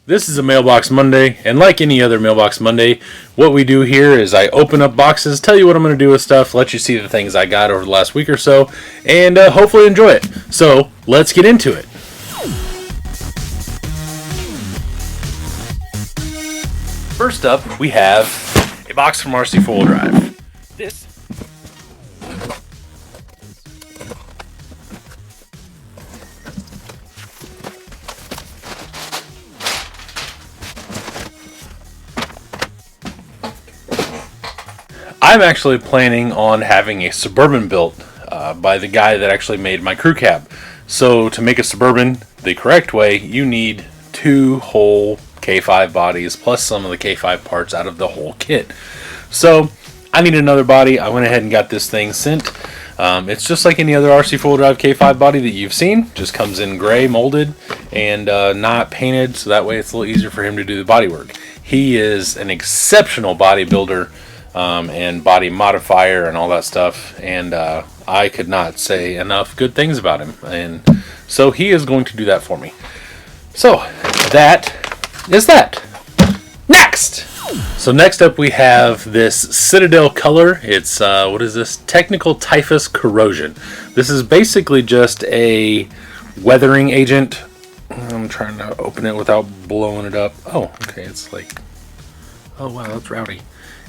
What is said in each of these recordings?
This is a Mailbox Monday, and like any other Mailbox Monday, what we do here is I open up boxes, tell you what I'm going to do with stuff, let you see the things I got over the last week or so, and hopefully enjoy it. So, let's get into it. First up, we have a box from RC 4-wheel drive. This I'm actually planning on having a Suburban built by the guy that actually made my crew cab. So to make a Suburban the correct way, you need 2 whole K5 bodies plus some of the K5 parts out of the whole kit. So I need another body. I went ahead and got this thing sent. It's just like any other RC 4-wheel drive K5 body that you've seen. Just comes in gray, molded, and not painted, so that way it's a little easier for him to do the body work. He is an exceptional bodybuilder and body modifier and all that stuff, and I could not say enough good things about him, and so he is going to do that for me. So that is that. Next! So next up we have this Citadel color. It's what is this? Technical Typhus Corrosion. This is basically just a weathering agent. I'm trying to open it without blowing it up. Oh, okay, it's like, oh wow, that's rowdy.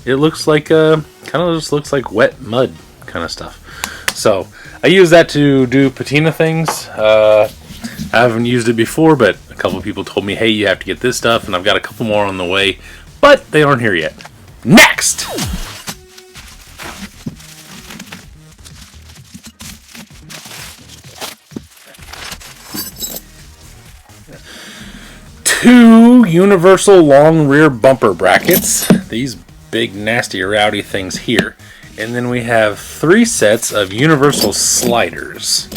It looks like kind of just looks like wet mud kind of stuff. So I use that to do patina things. I haven't used it before, but a couple of people told me, hey, you have to get this stuff, and I've got a couple more on the way, but they aren't here yet. Next! Two universal long rear bumper brackets. These big nasty rowdy things here, and then we have 3 sets of universal sliders.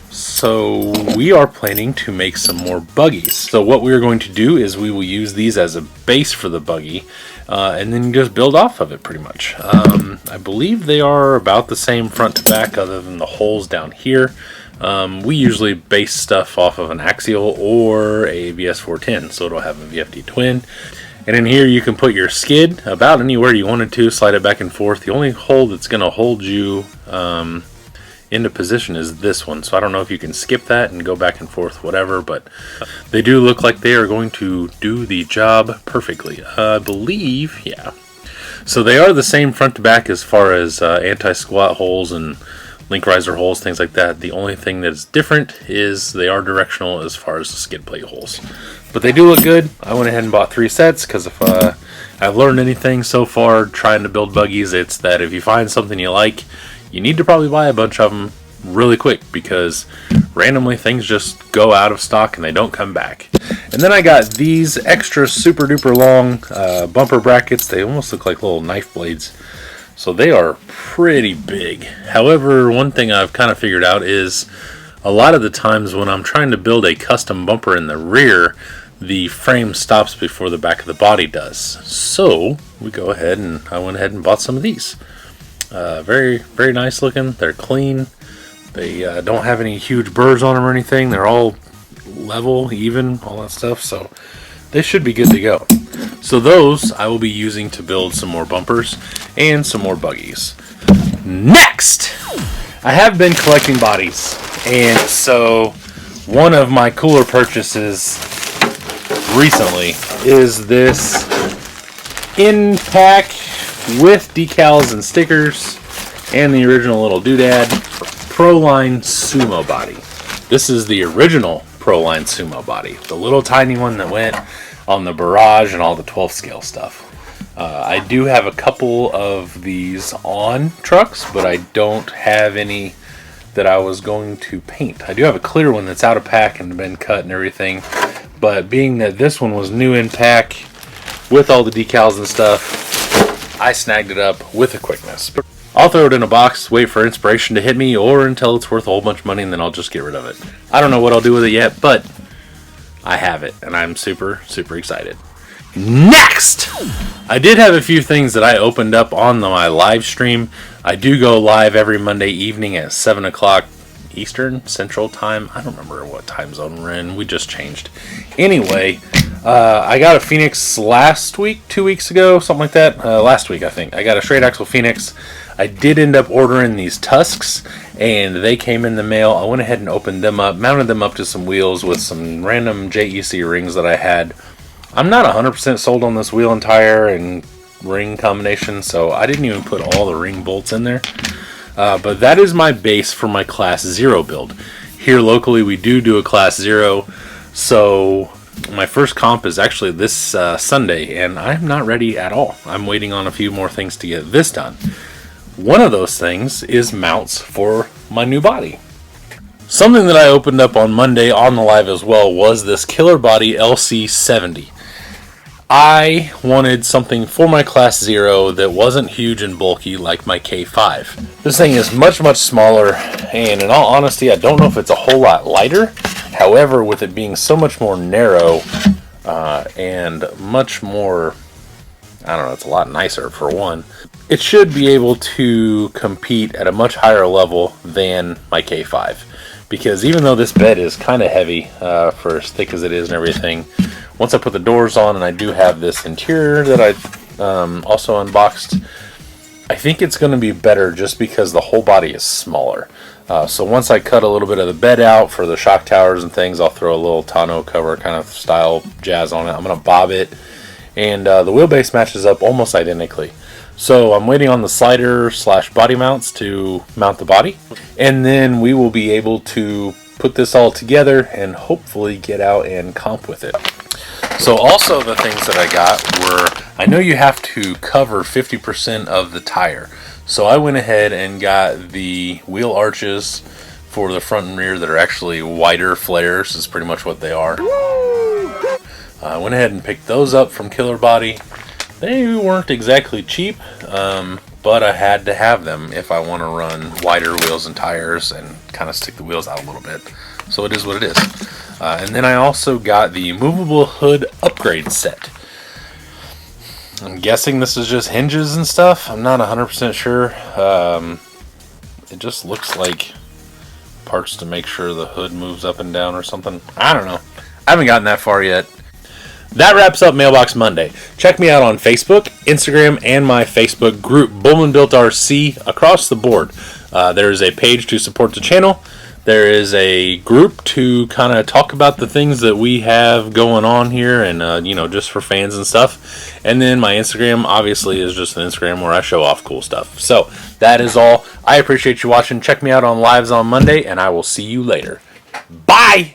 So we are planning to make some more buggies. So what we're going to do is we will use these as a base for the buggy, and then just build off of it pretty much. I believe they are about the same front to back other than the holes down here. We usually base stuff off of an axial or a VS410, so it'll have a VFD twin. And in here you can put your skid about anywhere you wanted to, slide it back and forth. The only hole that's going to hold you into position is this one. So I don't know if you can skip that and go back and forth, whatever, but they do look like they are going to do the job perfectly. I believe, yeah. So they are the same front to back as far as anti-squat holes and link riser holes, things like that. The only thing that is different is they are directional as far as the skid plate holes. But they do look good. I went ahead and bought 3 sets because if I've learned anything so far trying to build buggies, it's that if you find something you like, you need to probably buy a bunch of them really quick, because randomly things just go out of stock and they don't come back. And then I got these extra super duper long bumper brackets. They almost look like little knife blades. So they are pretty big. However, one thing I've kind of figured out is a lot of the times when I'm trying to build a custom bumper in the rear, the frame stops before the back of the body does. So we go ahead and I went ahead and bought some of these. Very, very nice looking. They're clean. They don't have any huge burrs on them or anything. They're all level, even, all that stuff. So they should be good to go. So those I will be using to build some more bumpers and some more buggies. Next! I have been collecting bodies, and so one of my cooler purchases recently is this in-pack with decals and stickers and the original little doodad Proline Sumo body. This is the original Proline Sumo body, the little tiny one that went on the Barrage and all the 12 scale stuff. I do have a couple of these on trucks, but I don't have any that I was going to paint. I do have a clear one that's out of pack and been cut and everything, but being that this one was new in pack with all the decals and stuff, I snagged it up with a quickness. I'll throw it in a box, wait for inspiration to hit me, or until it's worth a whole bunch of money, and then I'll just get rid of it. I don't know what I'll do with it yet, but I have it, and I'm super, super excited. Next! I did have a few things that I opened up on my live stream. I do go live every Monday evening at 7 o'clock Eastern Central Time. I don't remember what time zone we're in. We just changed. Anyway, I got a Phoenix last week, 2 weeks ago, something like that. Last week, I think. I got a straight axle Phoenix. I did end up ordering these Tusks, and they came in the mail. I went ahead and opened them up, mounted them up to some wheels with some random JEC rings that I had. I'm not 100% sold on this wheel and tire and ring combination, so I didn't even put all the ring bolts in there. But that is my base for my Class 0 build. Here locally, we do a Class 0, so my first comp is actually this Sunday, and I'm not ready at all. I'm waiting on a few more things to get this done. One of those things is mounts for my new body. Something that I opened up on Monday on the live as well was this Killerbody LC70. I wanted something for my Class 0 that wasn't huge and bulky like my K5. This thing is much smaller, and in all honesty, I don't know if it's a whole lot lighter. However, with it being so much more narrow and much more, I don't know, it's a lot nicer for one, it should be able to compete at a much higher level than my K5. Because even though this bed is kind of heavy for as thick as it is and everything, once I put the doors on and I do have this interior that I also unboxed, I think it's going to be better just because the whole body is smaller. So once I cut a little bit of the bed out for the shock towers and things, I'll throw a little tonneau cover kind of style jazz on it. I'm going to bob it, and the wheelbase matches up almost identically. So I'm waiting on the slider / body mounts to mount the body, and then we will be able to put this all together and hopefully get out and comp with it. So also the things that I got were, I know you have to cover 50% of the tire. So I went ahead and got the wheel arches for the front and rear that are actually wider flares, is pretty much what they are. I went ahead and picked those up from Killerbody. They weren't exactly cheap, but I had to have them if I want to run wider wheels and tires and kind of stick the wheels out a little bit. So it is what it is. And then I also got the movable hood upgrade set. I'm guessing this is just hinges and stuff. I'm not 100% sure. It just looks like parts to make sure the hood moves up and down or something. I don't know. I haven't gotten that far yet. That wraps up Mailbox Monday. Check me out on Facebook, Instagram, and my Facebook group, Bullman Built RC, across the board. There is a page to support the channel. There is a group to kind of talk about the things that we have going on here and, you know, just for fans and stuff. And then my Instagram, obviously, is just an Instagram where I show off cool stuff. So that is all. I appreciate you watching. Check me out on lives on Monday, and I will see you later. Bye!